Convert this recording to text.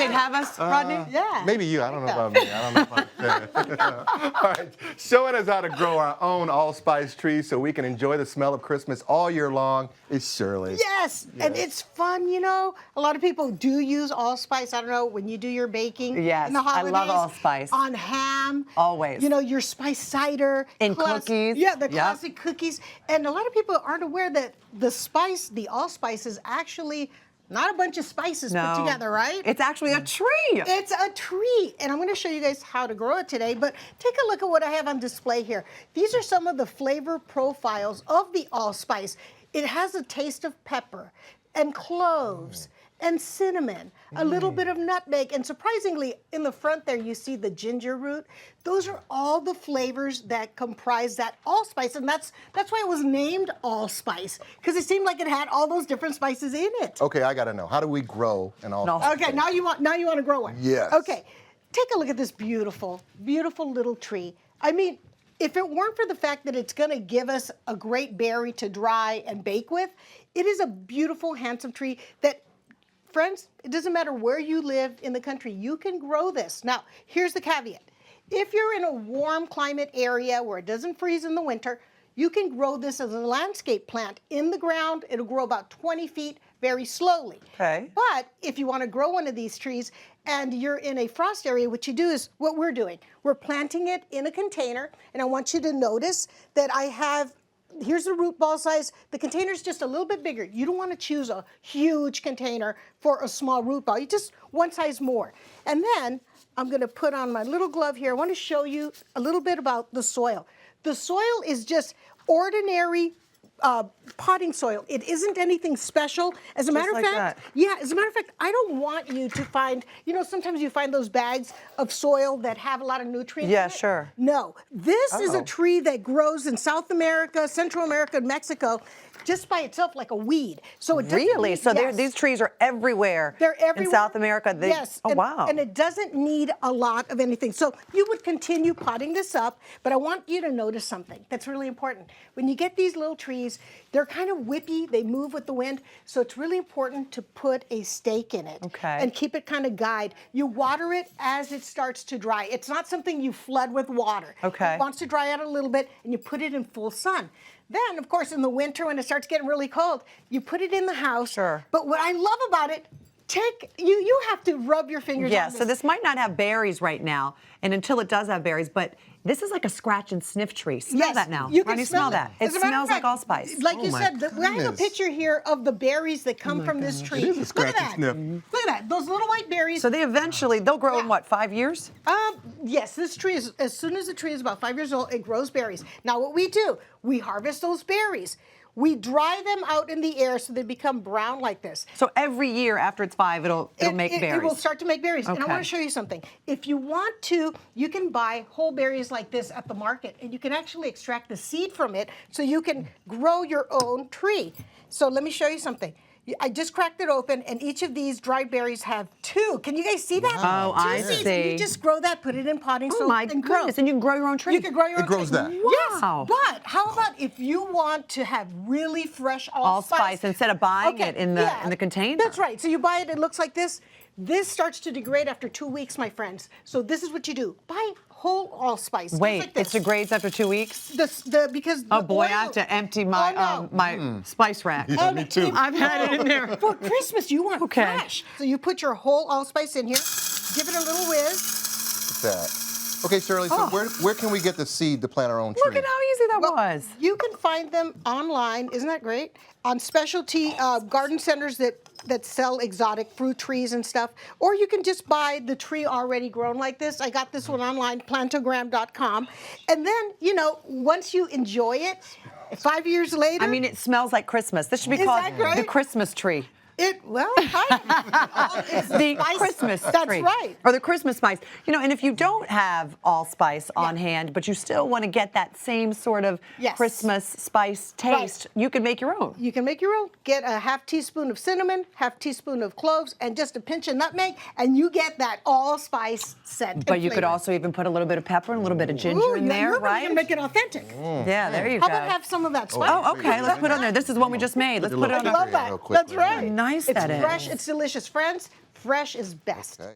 they'd have us, Rodney? Yeah. Maybe you. I don't know about me. I don't know about All right. Showing us how to grow our own allspice tree so we can enjoy the smell of Christmas all year long is Shirley. Yes, and it's fun, you know. A lot of people do use allspice. I don't know, when you do your baking Yes, in the I holidays. love allspice. On ham. Always. You know, your spice cider. In cookies. Yeah, the Yep. classic cookies. And a lot of people aren't aware that the allspice is actually not a bunch of spices put together, right? It's actually a tree. It's a tree, and I'm going to show you guys how to grow it today, but take a look at what I have on display here. These are some of the flavor profiles of the allspice. It has a taste of pepper and cloves and cinnamon, a little bit of nutmeg, and surprisingly, in the front there, you see the ginger root. Those are all the flavors that comprise that allspice, and that's why it was named allspice, because it seemed like it had all those different spices in it. Okay, I got to know. How do we grow an allspice? Okay, now you want to grow one. Yes. Okay, take a look at this beautiful, beautiful little tree. I mean, if it weren't for the fact that it's going to give us a great berry to dry and bake with, it is a beautiful, handsome tree that, friends, it doesn't matter where you live in the country, you can grow this. Now, here's the caveat. If you're in a warm climate area where it doesn't freeze in the winter, you can grow this as a landscape plant in the ground. It'll grow about 20 feet very slowly. Okay. But if you want to grow one of these trees and you're in a frost area, what you do is what we're doing. We're planting it in a container, and I want you to notice that I have, here's the root ball size. The container's just a little bit bigger. You don't want to choose a huge container for a small root ball. You just one size more. And then I'm going to put on my little glove here. I want to show you a little bit about the soil. The soil is just ordinary potting soil. It isn't anything special. As a matter of fact, I don't want you to find, you know, sometimes you find those bags of soil that have a lot of nutrients in it. Sure. No, this is a tree that grows in South America, Central America, and Mexico, just by itself like a weed. So it Really? need, So these trees are everywhere. They're everywhere in South America. Yes. Oh, wow. And it doesn't need a lot of anything. So you would continue potting this up, but I want you to notice something that's really important. When you get these little trees, they're kind of whippy. They move with the wind. So it's really important to put a stake in it. Okay. And keep it kind of guide. You water it as it starts to dry. It's not something you flood with water. Okay. It wants to dry out a little bit, and you put it in full sun. Then, of course, in the winter when it starts getting really cold, you put it in the house. Sure. But what I love about it, you have to rub your fingers on this. So this might not have berries right now, and until it does have berries, but this is like a scratch and sniff tree. Smell that now. You can Ronnie, smell that. It As a matter of smells like fact, allspice. Like you my said, I have a goodness. picture here of the berries that come from this tree. It is a scratch and sniff. Look at that. Those little white berries. So they'll grow in what, 5 years? Yes, this tree is, as soon as the tree is about 5 years old, it grows berries. Now what we do, we harvest those berries. We dry them out in the air so they become brown like this. So every year after it's 5, it'll make berries. It will start to make berries. And I Okay. want to show you something. If you want to, you can buy whole berries like this at the market, and you can actually extract the seed from it so you can grow your own tree. So let me show you something. I just cracked it open, and each of these dried berries have 2. Can you guys see that? Oh, I 2 seeds. see. And you just grow that, put it in potting Oh soil, my and grow. goodness, and you can grow your own tree. You can grow your own It grows tree. that. Yes, Wow. but how about if you want to have really fresh allspice? Allspice instead of buying it in the container. That's right. So you buy it, it looks like this. This starts to degrade after 2 weeks, my friends. So this is what you do. Buy whole allspice. just Wait, like this. it degrades after 2 weeks? Because Oh the boy, oil, I have to empty my no. my spice rack. Yeah, me too. I've had it in there. For Christmas, you want fresh. So you put your whole allspice in here, give it a little whiz. Look at that. Okay, Shirley, so where can we get the seed to plant our own tree? Look at how easy that was. You can find them online, isn't that great? On specialty garden centers that sell exotic fruit trees and stuff. Or you can just buy the tree already grown like this. I got this one online, plantogram.com. And then, you know, once you enjoy it, 5 years later. I mean, it smells like Christmas. This should be Is called that great? the Christmas tree. It's The spice. Christmas That's tree. right. Or the Christmas spice. You know, and if you don't have allspice on hand, but you still want to get that same sort of Christmas spice taste, you can make your own. You can make your own. Get a half teaspoon of cinnamon, half teaspoon of cloves, and just a pinch of nutmeg, and you get that allspice scent. But you could also even put a little bit of pepper and a little bit of ginger in there, you're right? You're make it authentic. Yeah, there you How go. about have some of that spice? Oh, okay. Let's put it on there. This is one we just made. Let's put it on I there. love that. That's right. Nice it's that is. fresh. It's delicious. Friends, fresh is best. Okay.